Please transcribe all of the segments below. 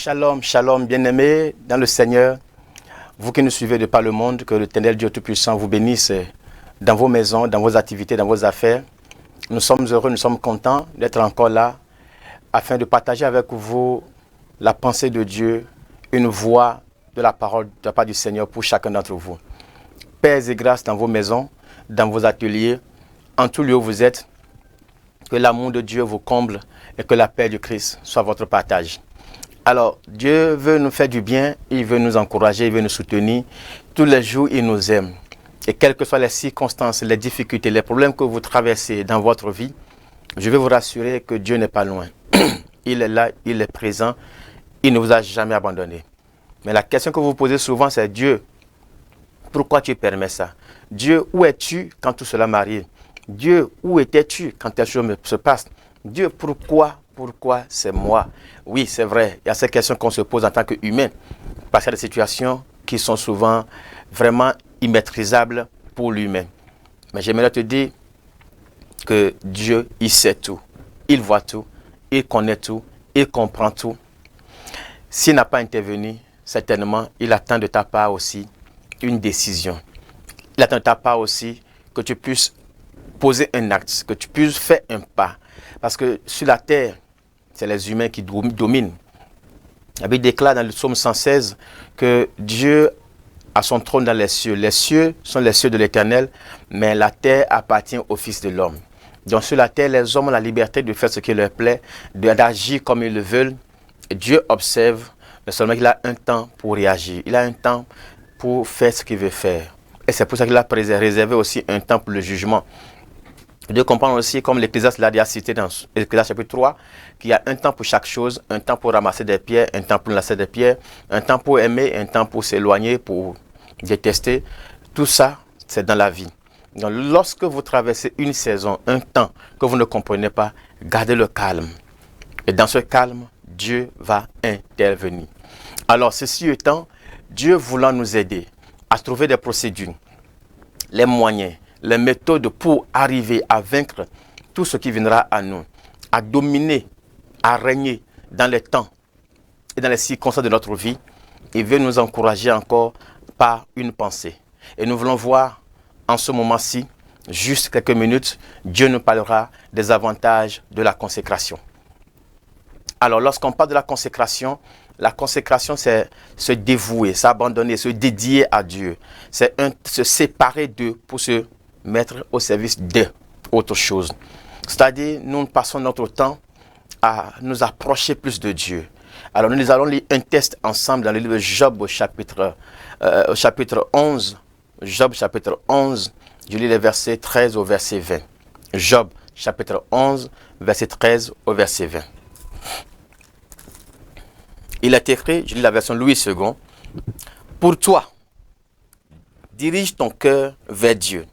Shalom, shalom, bien-aimés dans le Seigneur. Vous qui nous suivez de par le monde, que l'Éternel Dieu Tout-Puissant vous bénisse dans vos maisons, dans vos activités, dans vos affaires. Nous sommes heureux, nous sommes contents d'être encore là afin de partager avec vous la pensée de Dieu, une voix de la parole de la part du Seigneur pour chacun d'entre vous. Paix et grâce dans vos maisons, dans vos ateliers, en tout lieu où vous êtes. Que l'amour de Dieu vous comble et que la paix du Christ soit votre partage. Alors, Dieu veut nous faire du bien, il veut nous encourager, il veut nous soutenir. Tous les jours, il nous aime. Et quelles que soient les circonstances, les difficultés, les problèmes que vous traversez dans votre vie, je veux vous rassurer que Dieu n'est pas loin. Il est là, il est présent, il ne vous a jamais abandonné. Mais la question que vous vous posez souvent, c'est Dieu, pourquoi tu permets ça? Dieu, où es-tu quand tout cela m'arrive? Dieu, où étais-tu quand telle chose se passe? Dieu, pourquoi c'est moi? Oui, c'est vrai, il y a ces questions qu'on se pose en tant qu'humain, parce qu'il y a des situations qui sont souvent vraiment immaîtrisables pour l'humain. Mais j'aimerais te dire que Dieu, il sait tout, il voit tout, il connaît tout, il comprend tout. S'il n'a pas intervenu, certainement, il attend de ta part aussi une décision. Il attend de ta part aussi que tu puisses poser un acte, que tu puisses faire un pas. Parce que sur la terre, c'est les humains qui dominent. La Bible déclare dans le psaume 116 que Dieu a son trône dans les cieux. Les cieux sont les cieux de l'Éternel, mais la terre appartient au Fils de l'homme. Donc sur la terre, les hommes ont la liberté de faire ce qui leur plaît, d'agir comme ils le veulent. Et Dieu observe, mais seulement qu'il a un temps pour réagir. Il a un temps pour faire ce qu'il veut faire. Et c'est pour ça qu'il a réservé aussi un temps pour le jugement. De comprendre aussi, comme l'Ecclésiaste l'a déjà cité dans l'Ecclésiaste chapitre 3, qu'il y a un temps pour chaque chose, un temps pour ramasser des pierres, un temps pour lasser des pierres, un temps pour aimer, un temps pour s'éloigner, pour détester. Tout ça, c'est dans la vie. Donc, lorsque vous traversez une saison, un temps que vous ne comprenez pas, gardez le calme. Et dans ce calme, Dieu va intervenir. Alors, ceci étant, Dieu voulant nous aider à trouver des procédures, les moyens, les méthodes pour arriver à vaincre tout ce qui viendra à nous, à dominer, à régner dans les temps et dans les circonstances de notre vie, il veut nous encourager encore par une pensée. Et nous voulons voir en ce moment-ci, juste quelques minutes, Dieu nous parlera des avantages de la consécration. Alors, lorsqu'on parle de la consécration, c'est se dévouer, s'abandonner, se dédier à Dieu. C'est se séparer d'eux pour se mettre au service d'autre chose. C'est-à-dire, nous passons notre temps à nous approcher plus de Dieu. Alors, nous allons lire un texte ensemble dans le livre de Job au chapitre 11. Job chapitre 11, je lis les versets 13 au verset 20. Job chapitre 11, verset 13 au verset 20. Il est écrit, je lis la version Louis II. Pour toi, dirige ton cœur vers Dieu.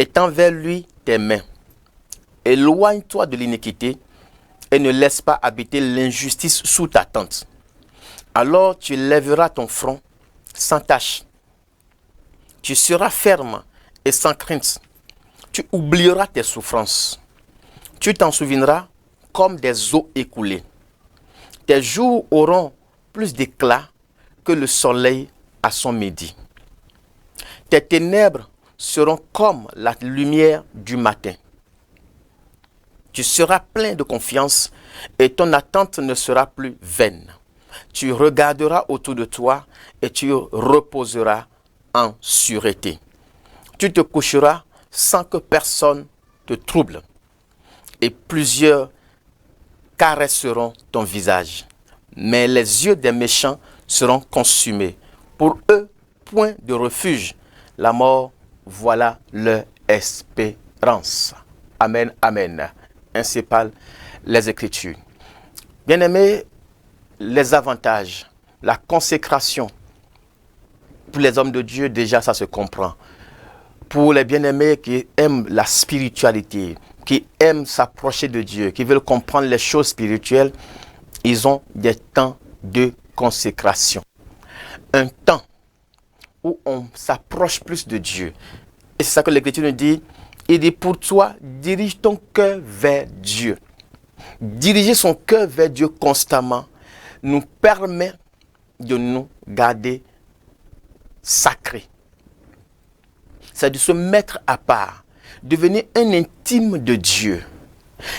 Étends vers lui tes mains. Éloigne-toi de l'iniquité et ne laisse pas habiter l'injustice sous ta tente. Alors tu lèveras ton front sans tache. Tu seras ferme et sans crainte. Tu oublieras tes souffrances. Tu t'en souviendras comme des eaux écoulées. Tes jours auront plus d'éclat que le soleil à son midi. Tes ténèbres seront comme la lumière du matin. Tu seras plein de confiance et ton attente ne sera plus vaine. Tu regarderas autour de toi et tu reposeras en sûreté. Tu te coucheras sans que personne te trouble et plusieurs caresseront ton visage. Mais les yeux des méchants seront consumés. Pour eux, point de refuge. La mort, voilà leur espérance. Amen, amen. Ainsi parlent les Écritures. Bien-aimés, les avantages, la consécration, pour les hommes de Dieu, déjà ça se comprend. Pour les bien-aimés qui aiment la spiritualité, qui aiment s'approcher de Dieu, qui veulent comprendre les choses spirituelles, ils ont des temps de consécration. Un temps où on s'approche plus de Dieu. Et c'est ça que l'Écriture nous dit. Il dit, pour toi, dirige ton cœur vers Dieu. Diriger son cœur vers Dieu constamment, nous permet de nous garder sacrés. C'est de se mettre à part, devenir un intime de Dieu,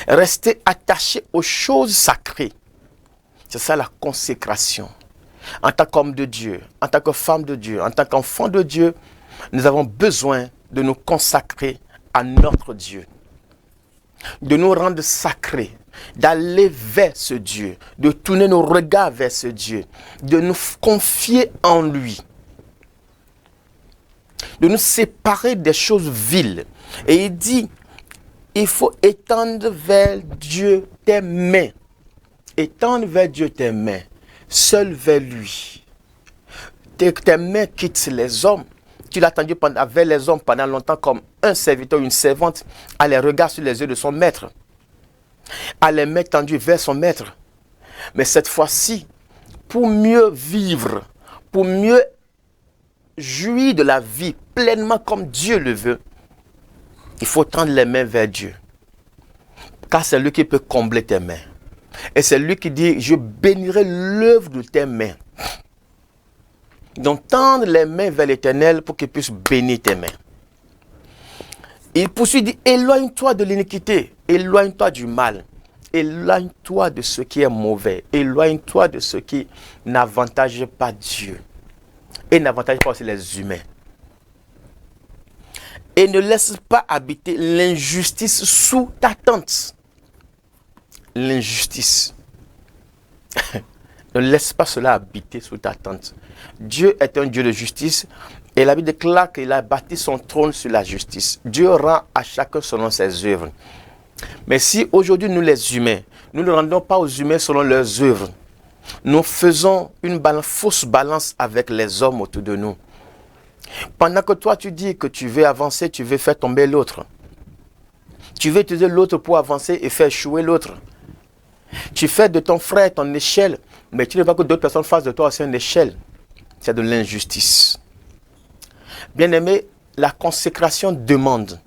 rester attaché aux choses sacrées. C'est ça la consécration. En tant qu'homme de Dieu, en tant que femme de Dieu, en tant qu'enfant de Dieu, nous avons besoin de nous consacrer à notre Dieu, de nous rendre sacrés, d'aller vers ce Dieu, de tourner nos regards vers ce Dieu, de nous confier en lui, de nous séparer des choses viles. Et il dit, il faut étendre vers Dieu tes mains. Étendre vers Dieu tes mains, seul vers lui. Tes mains quittent les hommes. Tu l'as attendu avec les hommes pendant longtemps comme un serviteur, une servante, a les regards sur les yeux de son maître, a les mains tendues vers son maître. Mais cette fois-ci, pour mieux vivre, pour mieux jouir de la vie pleinement comme Dieu le veut, il faut tendre les mains vers Dieu. Car c'est lui qui peut combler tes mains. Et c'est lui qui dit, je bénirai l'œuvre de tes mains. Donc tendre les mains vers l'Éternel pour qu'il puisse bénir tes mains. Il poursuit, dit, éloigne-toi de l'iniquité, éloigne-toi du mal, éloigne-toi de ce qui est mauvais, éloigne-toi de ce qui n'avantage pas Dieu et n'avantage pas aussi les humains. Et ne laisse pas habiter l'injustice sous ta tente. L'injustice. Ne laisse pas cela habiter sous ta tente. Dieu est un Dieu de justice et la Bible déclare qu'il a bâti son trône sur la justice. Dieu rend à chacun selon ses œuvres. Mais si aujourd'hui nous les humains, nous ne rendons pas aux humains selon leurs œuvres, nous faisons une fausse balance avec les hommes autour de nous. Pendant que toi tu dis que tu veux avancer, tu veux faire tomber l'autre. Tu veux utiliser l'autre pour avancer et faire échouer l'autre. Tu fais de ton frère ton échelle, mais tu ne veux pas que d'autres personnes fassent de toi aussi une échelle. C'est de l'injustice. Bien-aimés, la consécration demande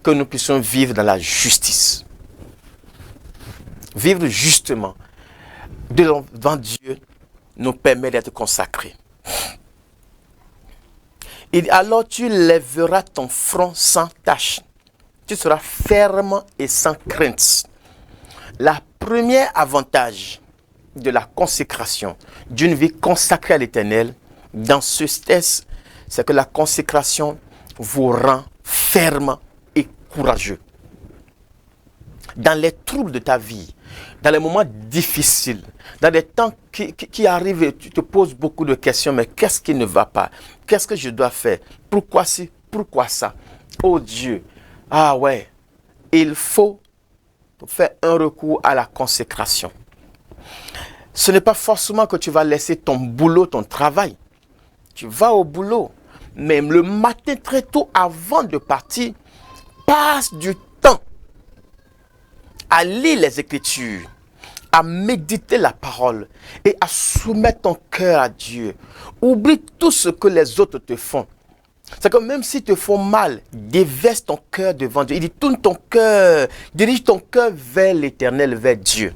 que nous puissions vivre dans la justice. Vivre justement devant Dieu nous permet d'être consacrés. Et alors tu lèveras ton front sans tache. Tu seras ferme et sans crainte. La premier avantage de la consécration, d'une vie consacrée à l'Éternel, dans ce test, c'est que la consécration vous rend ferme et courageux. Dans les troubles de ta vie, dans les moments difficiles, dans les temps qui arrivent et tu te poses beaucoup de questions, mais qu'est-ce qui ne va pas? Qu'est-ce que je dois faire? Pourquoi ci? Pourquoi ça? Oh Dieu! Ah ouais! Il faut faire un recours à la consécration. Ce n'est pas forcément que tu vas laisser ton boulot, ton travail. Tu vas au boulot, mais le matin très tôt avant de partir, passe du temps à lire les Écritures, à méditer la parole et à soumettre ton cœur à Dieu. Oublie tout ce que les autres te font. C'est que même s'ils te font mal, déverse ton cœur devant Dieu. Il dit, tourne ton cœur, dirige ton cœur vers l'Éternel, vers Dieu.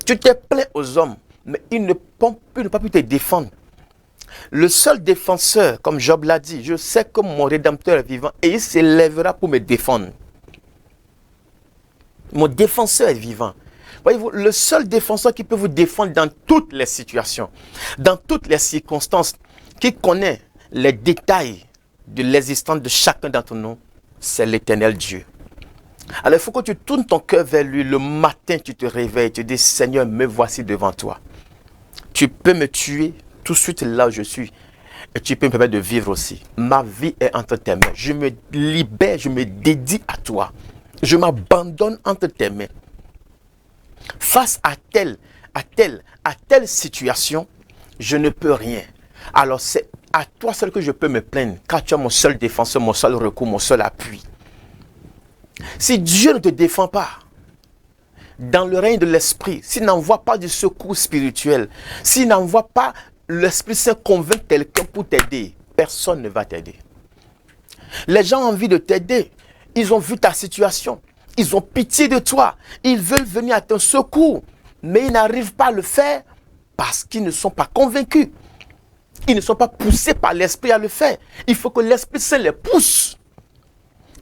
Tu t'es plaint aux hommes, mais ils ne peuvent pas pu te défendre. Le seul défenseur, comme Job l'a dit, je sais que mon Rédempteur est vivant et il s'élèvera pour me défendre. Mon défenseur est vivant. Voyez-vous, le seul défenseur qui peut vous défendre dans toutes les situations, dans toutes les circonstances, qui connaît les détails de l'existence de chacun d'entre nous, c'est l'Éternel Dieu. Alors il faut que tu tournes ton cœur vers lui. Le matin, tu te réveilles, tu dis, Seigneur, me voici devant toi. Tu peux me tuer tout de suite là où je suis. Et tu peux me permettre de vivre aussi. Ma vie est entre tes mains. Je me libère, je me dédie à toi. Je m'abandonne entre tes mains. Face à telle situation, je ne peux rien. Alors c'est à toi seul que je peux me plaindre, car tu es mon seul défenseur, mon seul recours, mon seul appui. Si Dieu ne te défend pas, dans le règne de l'Esprit, s'il n'envoie pas du secours spirituel, s'il n'envoie pas l'Esprit Saint convaincre quelqu'un pour t'aider, personne ne va t'aider. Les gens ont envie de t'aider. Ils ont vu ta situation. Ils ont pitié de toi. Ils veulent venir à ton secours. Mais ils n'arrivent pas à le faire parce qu'ils ne sont pas convaincus. Ils ne sont pas poussés par l'Esprit à le faire. Il faut que l'Esprit Saint les pousse.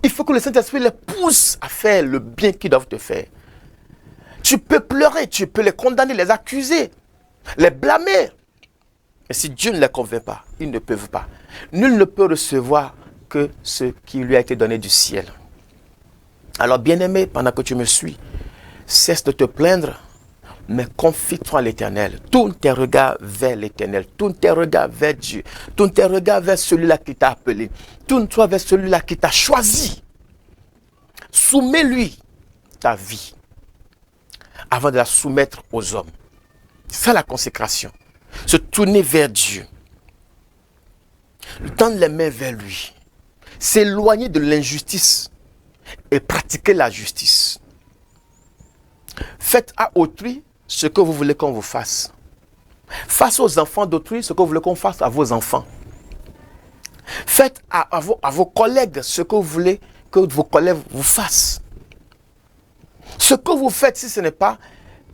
Il faut que le Saint-Esprit les pousse à faire le bien qu'ils doivent te faire. Tu peux pleurer, tu peux les condamner, les accuser, les blâmer. Mais si Dieu ne les convainc pas, ils ne peuvent pas. Nul ne peut recevoir que ce qui lui a été donné du ciel. Alors bien-aimé, pendant que tu me suis, cesse de te plaindre, mais confie-toi à l'Éternel. Tourne tes regards vers l'Éternel. Tourne tes regards vers Dieu. Tourne tes regards vers celui-là qui t'a appelé. Tourne-toi vers celui-là qui t'a choisi. Soumets-lui ta vie avant de la soumettre aux hommes. C'est ça la consécration. Se tourner vers Dieu. Tendre les mains vers lui. S'éloigner de l'injustice et pratiquer la justice. Faites à autrui ce que vous voulez qu'on vous fasse. Face aux enfants d'autrui, ce que vous voulez qu'on fasse à vos enfants. Faites à vos collègues ce que vous voulez que vos collègues vous fassent. Ce que vous faites, si ce n'est pas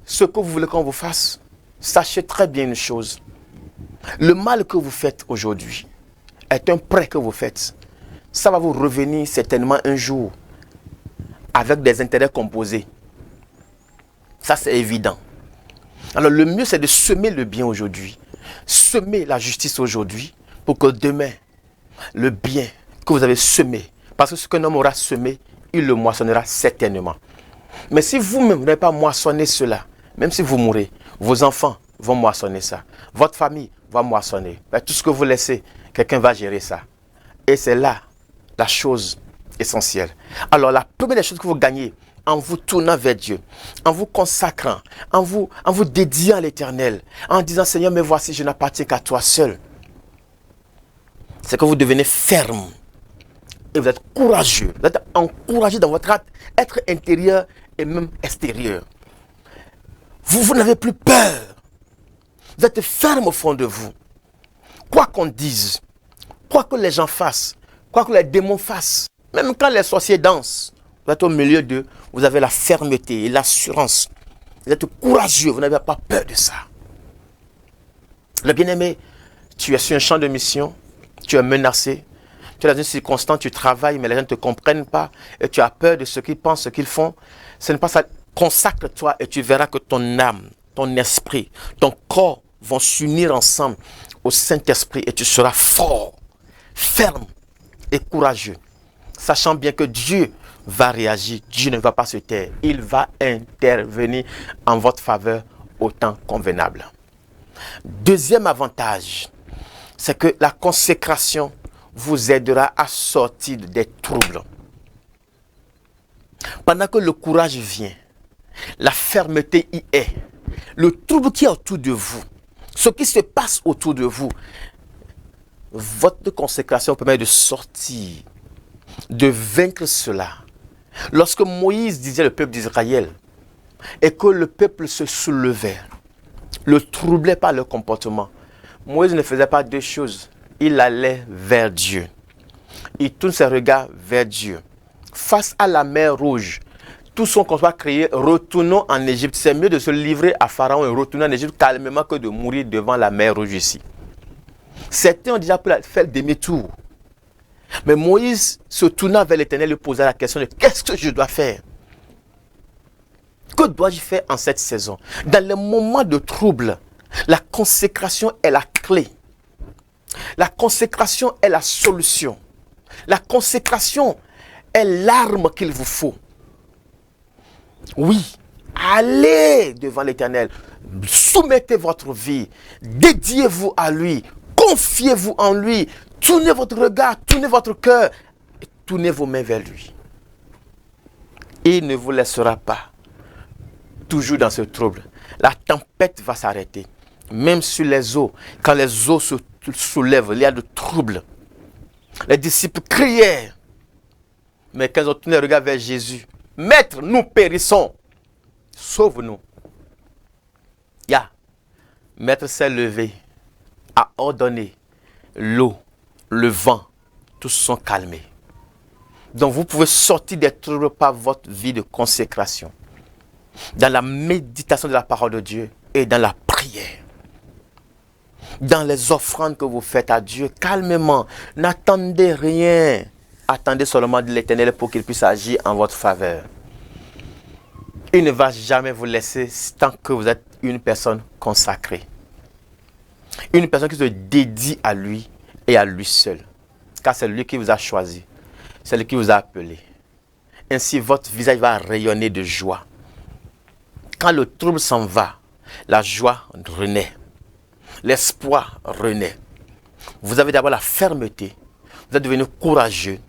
ce que vous voulez qu'on vous fasse, sachez très bien une chose. Le mal que vous faites aujourd'hui est un prêt que vous faites. Ça va vous revenir certainement un jour avec des intérêts composés. Ça, c'est évident. Alors, le mieux, c'est de semer le bien aujourd'hui. Semer la justice aujourd'hui pour que demain, le bien que vous avez semé, parce que ce qu'un homme aura semé, il le moissonnera certainement. Mais si vous-même n'avez pas moissonné cela, même si vous mourrez, vos enfants vont moissonner ça. Votre famille va moissonner. Mais tout ce que vous laissez, quelqu'un va gérer ça. Et c'est là la chose essentielle. Alors, la première des choses que vous gagnez, en vous tournant vers Dieu, en vous consacrant, en vous dédiant à l'Éternel, en disant Seigneur, me voici, je n'appartiens qu'à toi seul. C'est que vous devenez ferme et vous êtes courageux. Vous êtes encouragé dans votre être intérieur et même extérieur. Vous n'avez plus peur. Vous êtes ferme au fond de vous. Quoi qu'on dise, quoi que les gens fassent, quoi que les démons fassent, même quand les sorciers dansent, vous êtes au milieu d'eux, vous avez la fermeté et l'assurance. Vous êtes courageux, vous n'avez pas peur de ça. Le bien-aimé, tu es sur un champ de mission, tu es menacé, tu es dans une circonstance, tu travailles, mais les gens ne te comprennent pas, et tu as peur de ce qu'ils pensent, ce qu'ils font. Ce n'est pas ça. Consacre-toi et tu verras que ton âme, ton esprit, ton corps vont s'unir ensemble au Saint-Esprit et tu seras fort, ferme et courageux. Sachant bien que Dieu va réagir, Dieu ne va pas se taire. Il va intervenir en votre faveur au temps convenable. Deuxième avantage, c'est que la consécration vous aidera à sortir des troubles. Pendant que le courage vient, la fermeté y est. Le trouble qui est autour de vous, ce qui se passe autour de vous, votre consécration permet de sortir, de vaincre cela. Lorsque Moïse disait au peuple d'Israël et que le peuple se soulevait, le troublait par leur comportement, Moïse ne faisait pas deux choses. Il allait vers Dieu. Il tourne ses regards vers Dieu. Face à la mer Rouge, tout ce qu'on va créer, retournons en Égypte. C'est mieux de se livrer à Pharaon et retourner en Égypte calmement que de mourir devant la mer Rouge ici. Certains ont déjà fait demi-tour. Mais Moïse, se tournant vers l'Éternel, lui posa la question de qu'est-ce que je dois faire? Que dois-je faire en cette saison? Dans les moments de trouble, la consécration est la clé. La consécration est la solution. La consécration est l'arme qu'il vous faut. Oui, allez devant l'Éternel. Soumettez votre vie. Dédiez-vous à lui. Confiez-vous en lui. Tournez votre regard, tournez votre cœur. Et tournez vos mains vers lui. Il ne vous laissera pas toujours dans ce trouble. La tempête va s'arrêter. Même sur les eaux, quand les eaux se soulèvent, il y a de troubles. Les disciples crièrent. Mais quand ils ont tourné le regard vers Jésus, Maître, nous périssons. Sauve-nous. Maître s'est levé, a ordonné l'eau, le vent, tous sont calmés. Donc vous pouvez sortir des troubles par votre vie de consécration. dans la méditation de la parole de Dieu et dans la prière. Dans les offrandes que vous faites à Dieu, calmement, n'attendez rien. Attendez seulement de l'Éternel pour qu'il puisse agir en votre faveur. Il ne va jamais vous laisser tant que vous êtes une personne consacrée. Une personne qui se dédie à lui et à lui seul. Car c'est lui qui vous a choisi. C'est lui qui vous a appelé. Ainsi, votre visage va rayonner de joie. Quand le trouble s'en va, la joie renaît. L'espoir renaît. Vous avez d'abord la fermeté. Vous êtes devenu courageux.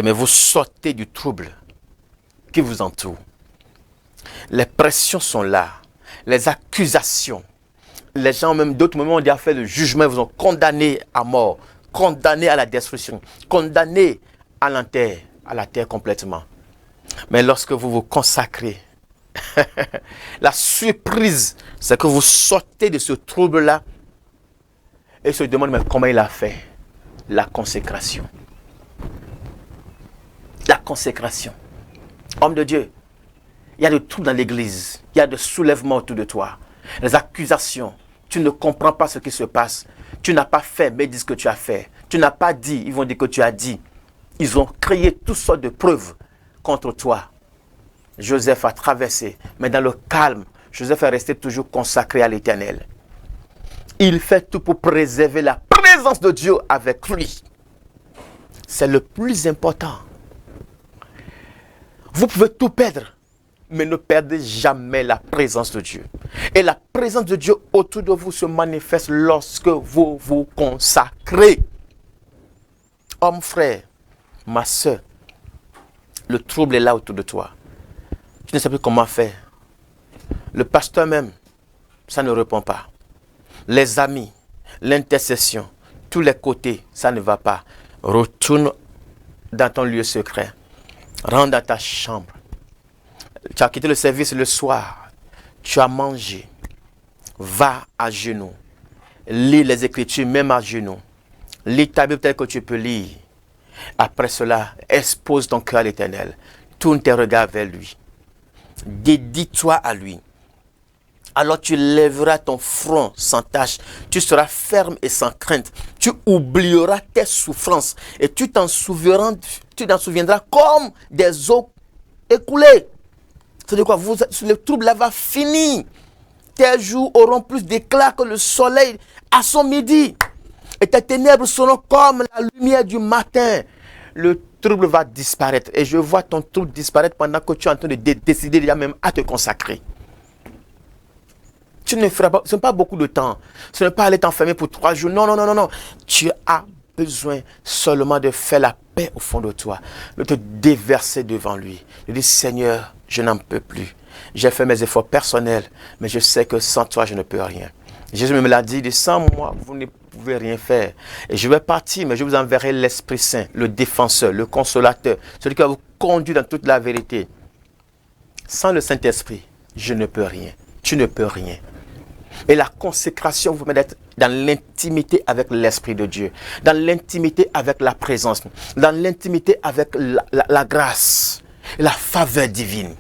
Mais vous sortez du trouble qui vous entoure. Les pressions sont là. Les accusations. Les gens, même d'autres moments, ont déjà fait le jugement. Ils vous ont condamné à mort. Condamné à la destruction. Condamné à la terre complètement. Mais lorsque vous vous consacrez, la surprise, c'est que vous sortez de ce trouble-là et se demande mais comment il a fait. La consécration. La consécration. Homme de Dieu, il y a de tout dans l'église. Il y a de soulèvements autour de toi. Les accusations. Tu ne comprends pas ce qui se passe. Tu n'as pas fait, mais ils disent que tu as fait. Tu n'as pas dit, ils vont dire que tu as dit. Ils ont créé toutes sortes de preuves contre toi. Joseph a traversé, mais dans le calme, Joseph est resté toujours consacré à l'Éternel. Il fait tout pour préserver la présence de Dieu avec lui. C'est le plus important. Vous pouvez tout perdre, mais ne perdez jamais la présence de Dieu. Et la présence de Dieu autour de vous se manifeste lorsque vous vous consacrez. Homme, frère, ma soeur, le trouble est là autour de toi. Tu ne sais plus comment faire. Le pasteur même, ça ne répond pas. Les amis, l'intercession, tous les côtés, ça ne va pas. Retourne dans ton lieu secret. Rentre dans ta chambre. Tu as quitté le service le soir. Tu as mangé. Va à genoux. Lis les Écritures même à genoux. Lis ta Bible telle que tu peux lire. Après cela, expose ton cœur à l'Éternel. Tourne tes regards vers lui. Dédie-toi à lui. Alors tu lèveras ton front sans tache. Tu seras ferme et sans crainte. Tu oublieras tes souffrances. Et tu t'en souviendras comme des eaux écoulées. C'est-à-dire quoi? Le trouble là va finir. Tes jours auront plus d'éclat que le soleil à son midi. Et tes ténèbres seront comme la lumière du matin. Le trouble va disparaître. Et je vois ton trouble disparaître pendant que tu es en train de décider déjà même à te consacrer. Tu ne feras pas, ce n'est pas beaucoup de temps. Ce n'est pas aller t'enfermer pour 3 jours. Non, non, non, non, non. Tu as besoin seulement de faire la paix au fond de toi. De te déverser devant lui. De dire, Seigneur, je n'en peux plus. J'ai fait mes efforts personnels, mais je sais que sans toi, je ne peux rien. Jésus me l'a dit, sans moi, vous ne pouvez rien faire. Et je vais partir, mais je vous enverrai l'Esprit Saint, le défenseur, le consolateur, celui qui va vous conduire dans toute la vérité. Sans le Saint-Esprit, je ne peux rien. Tu ne peux rien. Et la consécration vous met d'être dans l'intimité avec l'Esprit de Dieu, dans l'intimité avec la présence, dans l'intimité avec la grâce, la faveur divine.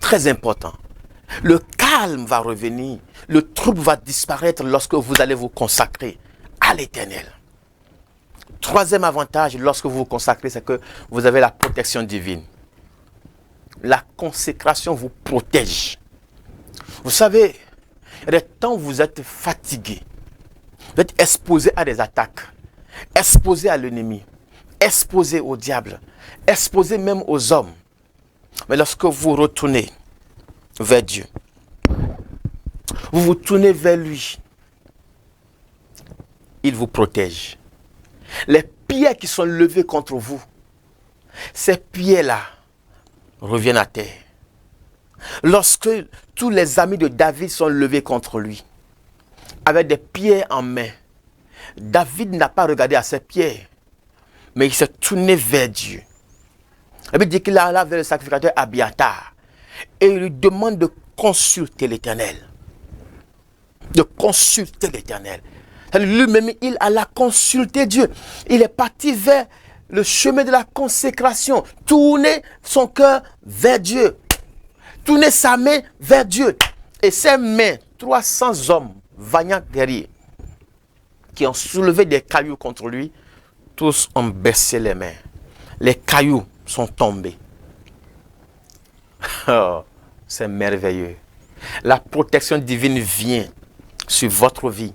Très important. Le calme va revenir, le trouble va disparaître lorsque vous allez vous consacrer à l'Éternel. Troisième avantage, lorsque vous vous consacrez, c'est que vous avez la protection divine. La consécration vous protège. Vous savez, il y a des temps où vous êtes fatigué, vous êtes exposé à des attaques, exposé à l'ennemi, exposé au diable, exposé même aux hommes. Mais lorsque vous retournez vers Dieu, vous vous tournez vers lui, il vous protège. Les pierres qui sont levées contre vous, ces pierres-là reviennent à terre. Lorsque tous les amis de David sont levés contre lui, avec des pierres en main, David n'a pas regardé à ces pierres, mais il s'est tourné vers Dieu. La Bible dit qu'il alla vers le sacrificateur Abiathar et il lui demande de consulter l'Éternel. De consulter l'Éternel. Lui-même, il alla consulter Dieu. Il est parti vers le chemin de la consécration, tourner son cœur vers Dieu. tourné sa main vers Dieu. Et ses mains, 300 hommes, vaillants guerriers, qui ont soulevé des cailloux contre lui, tous ont baissé les mains. Les cailloux sont tombés. Oh, c'est merveilleux. La protection divine vient sur votre vie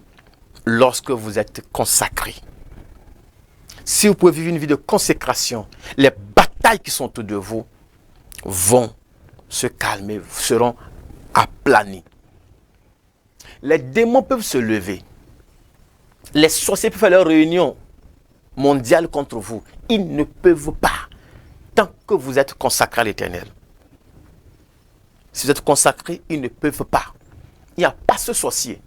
lorsque vous êtes consacré. Si vous pouvez vivre une vie de consécration, les batailles qui sont autour de vous vont se calmer, seront aplanies. Les démons peuvent se lever. Les sorciers peuvent faire leur réunion mondiale contre vous. Ils ne peuvent pas tant que vous êtes consacré à l'Éternel. Si vous êtes consacré, ils ne peuvent pas. Il n'y a pas ce sorcier.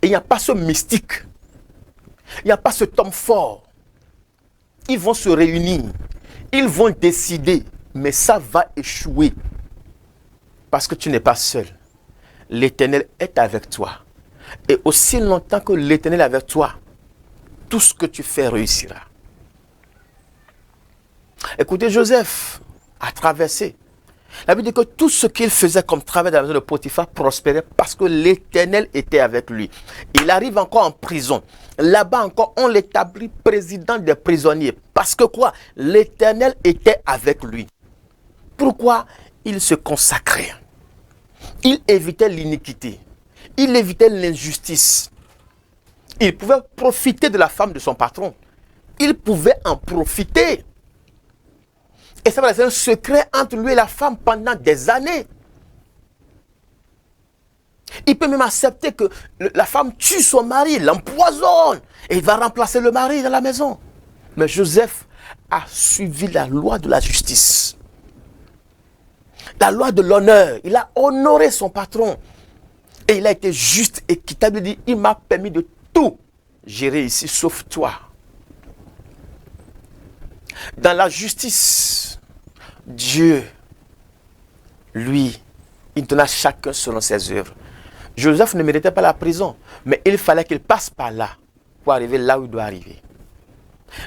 Il n'y a pas ce mystique. Il n'y a pas cet homme fort. Ils vont se réunir. Ils vont décider. Mais ça va échouer. Parce que tu n'es pas seul. L'Éternel est avec toi. Et aussi longtemps que l'Éternel est avec toi, tout ce que tu fais réussira. Écoutez, Joseph a traversé. La Bible dit que tout ce qu'il faisait comme travail dans la maison de Potiphar prospérait parce que l'Éternel était avec lui. Il arrive encore en prison. Là-bas encore, on l'établit président des prisonniers. Parce que quoi? L'Éternel était avec lui. Pourquoi? Il se consacrait. Il évitait l'iniquité. Il évitait l'injustice. Il pouvait profiter de la femme de son patron. Il pouvait en profiter. Et ça va être un secret entre lui et la femme pendant des années. Il peut même accepter que la femme tue son mari, l'empoisonne. Et il va remplacer le mari dans la maison. Mais Joseph a suivi la loi de la justice. La loi de l'honneur. Il a honoré son patron. Et il a été juste, équitable. Il dit, il m'a permis de tout gérer ici, sauf toi. Dans la justice, Dieu, lui, il donne à chacun selon ses œuvres. Joseph ne méritait pas la prison, mais il fallait qu'il passe par là pour arriver là où il doit arriver.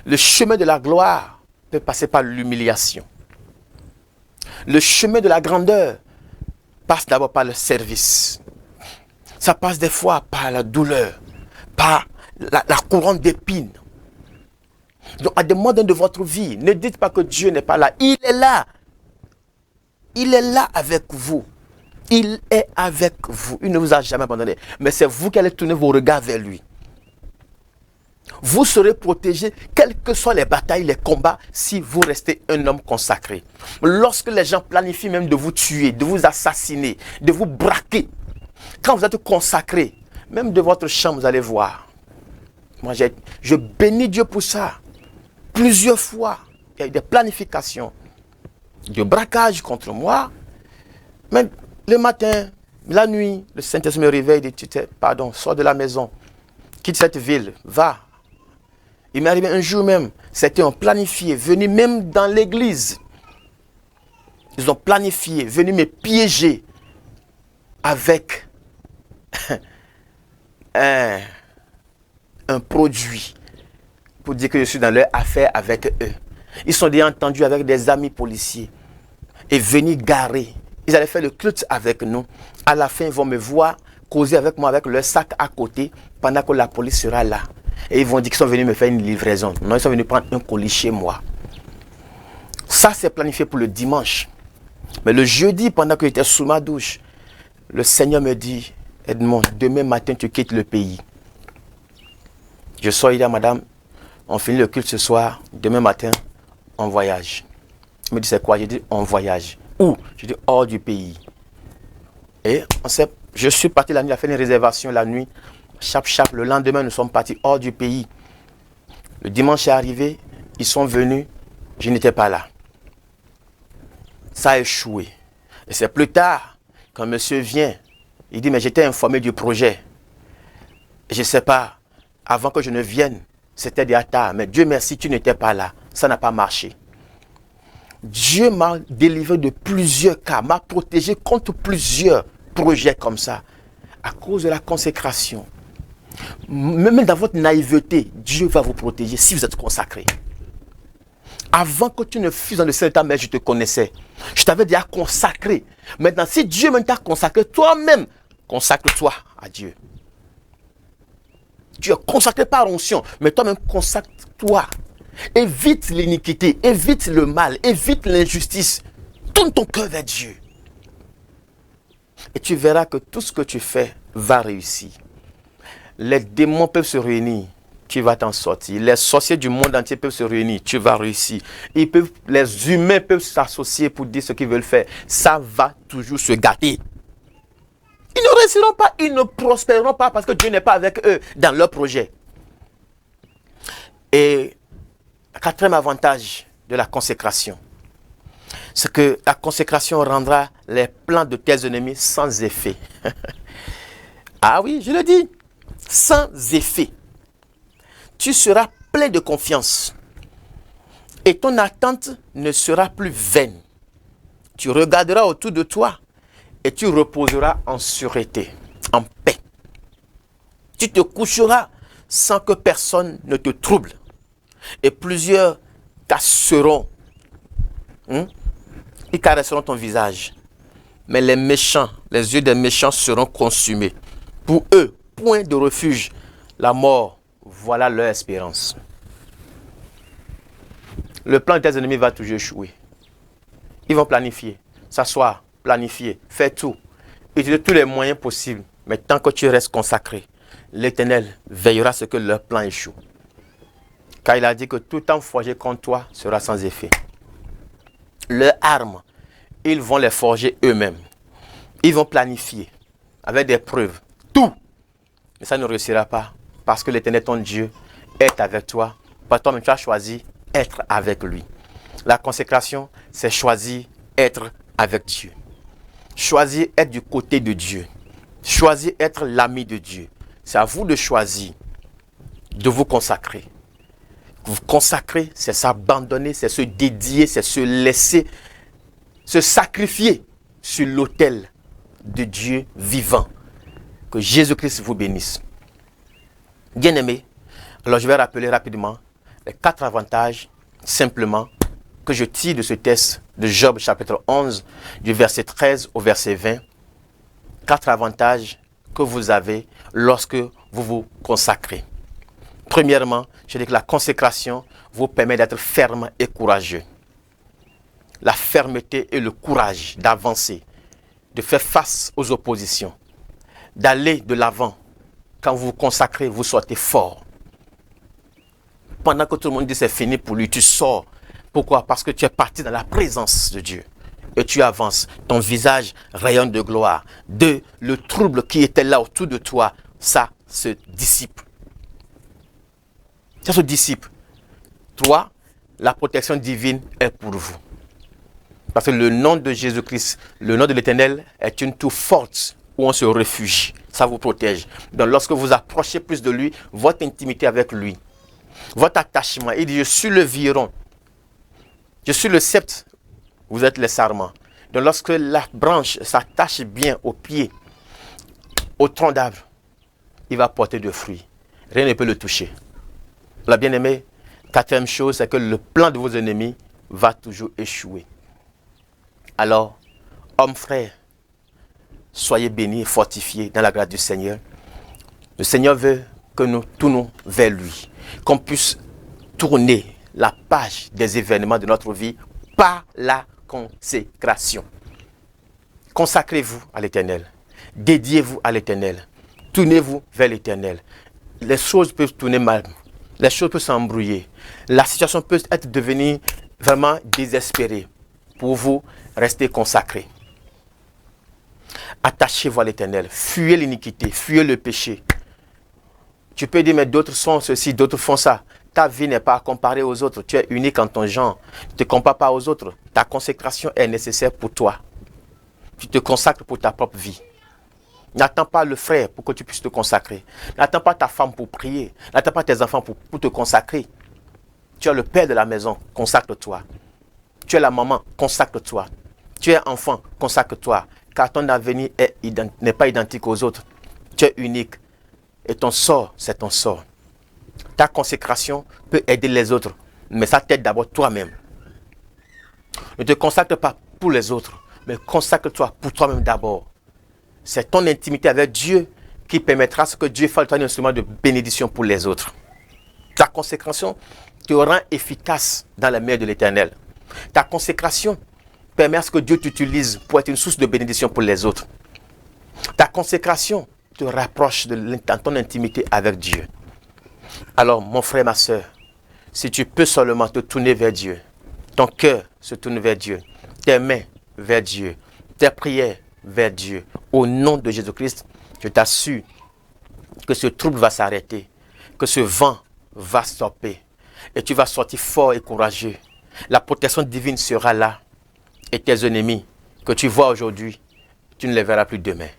Le chemin de la gloire peut passer par l'humiliation. Le chemin de la grandeur passe d'abord par le service. Ça passe des fois par la douleur, par la couronne d'épines. Donc à des moments de votre vie, ne dites pas que Dieu n'est pas là. Il est là. Il est là avec vous. Il est avec vous. Il ne vous a jamais abandonné. Mais c'est vous qui allez tourner vos regards vers lui. Vous serez protégé, quelles que soient les batailles, les combats, si vous restez un homme consacré. Lorsque les gens planifient même de vous tuer, de vous assassiner, de vous braquer, quand vous êtes consacré, même de votre chambre, vous allez voir. Moi, je bénis Dieu pour ça. Plusieurs fois, il y a eu des planifications de braquage contre moi. Même le matin, la nuit, le Saint-Esprit me réveille et dit, pardon, sors de la maison, quitte cette ville, va. Il m'est arrivé un jour même, c'était en planifié, venu même dans l'église. Ils ont planifié, venu me piéger avec un produit pour dire que je suis dans leur affaire avec eux. Ils sont déjà entendus avec des amis policiers et venus garer. Ils allaient faire le culte avec nous. À la fin, ils vont me voir causer avec moi avec leur sac à côté pendant que la police sera là. Et ils vont dire qu'ils sont venus me faire une livraison. Non, ils sont venus prendre un colis chez moi. Ça, c'est planifié pour le dimanche. Mais le jeudi, pendant que j'étais sous ma douche, le Seigneur me dit, Edmond, demain matin, tu quittes le pays. Je sors, il dit à madame, on finit le culte ce soir, demain matin, on voyage. Il me dit, c'est quoi? J'ai dit, on voyage. Où? J'ai dit, hors du pays. Et je suis parti la nuit, il a fait une réservation la nuit. Chap, le lendemain, nous sommes partis hors du pays. Le dimanche est arrivé, ils sont venus, je n'étais pas là. Ça a échoué. Et c'est plus tard, quand monsieur vient, il dit, mais j'étais informé du projet. Et je ne sais pas, avant que je ne vienne, c'était déjà tard. Mais Dieu merci, tu n'étais pas là. Ça n'a pas marché. Dieu m'a délivré de plusieurs cas, m'a protégé contre plusieurs projets comme ça. À cause de la consécration. Même dans votre naïveté, Dieu va vous protéger si vous êtes consacré. Avant que tu ne fusses dans le sein de ta mère, je te connaissais. Je t'avais déjà consacré. Maintenant, si Dieu même t'a consacré, toi-même, consacre-toi à Dieu. Tu es consacré par onction, mais toi-même, consacre-toi. Évite l'iniquité, évite le mal, évite l'injustice. Tourne ton cœur vers Dieu. Et tu verras que tout ce que tu fais va réussir. Les démons peuvent se réunir, tu vas t'en sortir. Les sorciers du monde entier peuvent se réunir, tu vas réussir. Les humains peuvent s'associer pour dire ce qu'ils veulent faire. Ça va toujours se gâter. Ils ne réussiront pas, ils ne prospéreront pas parce que Dieu n'est pas avec eux dans leur projet. Et le quatrième avantage de la consécration, c'est que la consécration rendra les plans de tes ennemis sans effet. Ah oui, je le dis, sans effet. Tu seras plein de confiance et ton attente ne sera plus vaine. Tu regarderas autour de toi et tu reposeras en sûreté, en paix. Tu te coucheras sans que personne ne te trouble. Et plusieurs casseront, ils caresseront ton visage. Mais les méchants, les yeux des méchants seront consumés. Pour eux, point de refuge, la mort, voilà leur espérance. Le plan de tes ennemis va toujours échouer. Ils vont planifier, s'asseoir, planifier, faire tout, utiliser tous les moyens possibles. Mais tant que tu restes consacré, l'Éternel veillera à ce que leur plan échoue. Car il a dit que tout temps forgé contre toi sera sans effet. Leurs armes, ils vont les forger eux-mêmes. Ils vont planifier avec des preuves, tout. Mais ça ne réussira pas parce que l'Éternel, ton Dieu, est avec toi. Parce que toi-même, tu as choisi être avec lui. La consécration, c'est choisir être avec Dieu. Choisir être du côté de Dieu. Choisir être l'ami de Dieu. C'est à vous de choisir, de vous consacrer. Vous consacrer, c'est s'abandonner, c'est se dédier, c'est se laisser, se sacrifier sur l'autel de Dieu vivant. Que Jésus-Christ vous bénisse. Bien-aimés, alors je vais rappeler rapidement les 4 avantages, simplement, que je tire de ce texte de Job chapitre 11, du verset 13 au verset 20. 4 avantages que vous avez lorsque vous vous consacrez. Premièrement, je dis que la consécration vous permet d'être ferme et courageux. La fermeté et le courage d'avancer, de faire face aux oppositions, d'aller de l'avant. Quand vous vous consacrez, vous sortez fort. Pendant que tout le monde dit c'est fini pour lui, tu sors. Pourquoi? Parce que tu es parti dans la présence de Dieu. Et tu avances. Ton visage rayonne de gloire. 2, le trouble qui était là autour de toi, ça se dissipe. Ça se dissipe. 3, la protection divine est pour vous. Parce que le nom de Jésus-Christ, le nom de l'Éternel est une tour forte où on se réfugie. Ça vous protège. Donc lorsque vous approchez plus de lui, votre intimité avec lui, votre attachement, il dit je suis le viron, je suis le sceptre, vous êtes les sarments. Donc lorsque la branche s'attache bien au pied, au tronc d'arbre, il va porter de fruits. Rien ne peut le toucher. La bien-aimée, 4e chose, c'est que le plan de vos ennemis va toujours échouer. Alors, hommes frères, soyez bénis et fortifiés dans la grâce du Seigneur. Le Seigneur veut que nous tournons vers lui, qu'on puisse tourner la page des événements de notre vie par la consécration. Consacrez-vous à l'Éternel, dédiez-vous à l'Éternel, tournez-vous vers l'Éternel. Les choses peuvent tourner mal, les choses peuvent s'embrouiller, la situation peut devenir vraiment désespérée. Pour vous, restez consacrés. Attachez-vous à l'Éternel, fuyez l'iniquité, fuyez le péché. Tu peux dire, mais d'autres sont ceci, d'autres font ça. Ta vie n'est pas à comparer aux autres. Tu es unique en ton genre. Ne te compare pas aux autres. Ta consécration est nécessaire pour toi. Tu te consacres pour ta propre vie. N'attends pas le frère pour que tu puisses te consacrer. N'attends pas ta femme pour prier. N'attends pas tes enfants pour te consacrer. Tu es le père de la maison, consacre-toi. Tu es la maman, consacre-toi. Tu es enfant, consacre-toi. Car ton avenir n'est pas identique aux autres. Tu es unique. Et ton sort, c'est ton sort. Ta consécration peut aider les autres mais ça t'aide d'abord toi-même. Ne te consacre pas pour les autres, mais consacre-toi pour toi-même d'abord. C'est ton intimité avec Dieu qui permettra ce que Dieu fasse de toi un instrument de bénédiction pour les autres. Ta consécration te rend efficace dans la main de l'Éternel. Ta consécration permet à ce que Dieu t'utilise pour être une source de bénédiction pour les autres. Ta consécration te rapproche de ton intimité avec Dieu. Alors, mon frère, ma soeur, si tu peux seulement te tourner vers Dieu, ton cœur se tourne vers Dieu, tes mains vers Dieu, tes prières vers Dieu, au nom de Jésus-Christ, je t'assure que ce trouble va s'arrêter, que ce vent va stopper, et tu vas sortir fort et courageux. La protection divine sera là, et tes ennemis que tu vois aujourd'hui, tu ne les verras plus demain.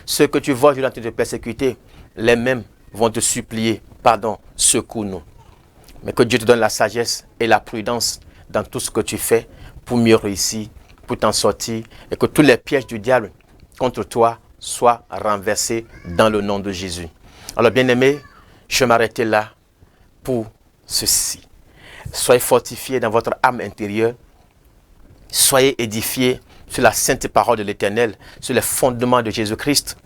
Ceux que tu vois aujourd'hui en train de te persécuter, les mêmes vont te supplier, pardon, secours-nous. Mais que Dieu te donne la sagesse et la prudence dans tout ce que tu fais pour mieux réussir, pour t'en sortir, et que tous les pièges du diable contre toi soient renversés dans le nom de Jésus. Alors bien-aimés, je vais m'arrêter là pour ceci. Soyez fortifiés dans votre âme intérieure. Soyez édifiés sur la sainte parole de l'Éternel, sur les fondements de Jésus-Christ,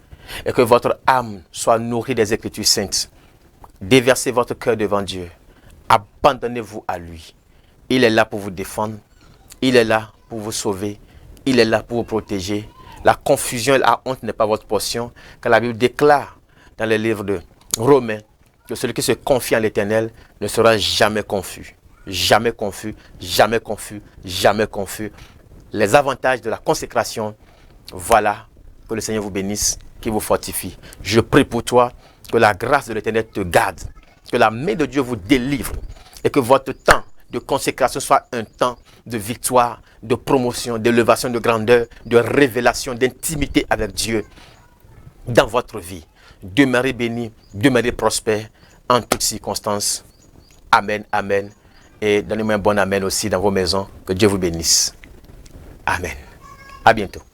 et que votre âme soit nourrie des Écritures saintes. Déversez votre cœur devant Dieu. Abandonnez-vous à lui. Il est là pour vous défendre. Il est là pour vous sauver. Il est là pour vous protéger. La confusion et la honte n'est pas votre portion, car la Bible déclare dans le livre de Romains que celui qui se confie en l'Éternel ne sera jamais confus. Jamais confus, jamais confus, jamais confus. Les avantages de la consécration, voilà, que le Seigneur vous bénisse, qu'il vous fortifie. Je prie pour toi, que la grâce de l'Éternel te garde, que la main de Dieu vous délivre, et que votre temps de consécration soit un temps de victoire, de promotion, d'élévation, de grandeur, de révélation, d'intimité avec Dieu dans votre vie. Demeurez bénis, demeurez prospères en toutes circonstances. Amen, amen. Et donnez-moi un bon amen aussi dans vos maisons. Que Dieu vous bénisse. Amen. À bientôt.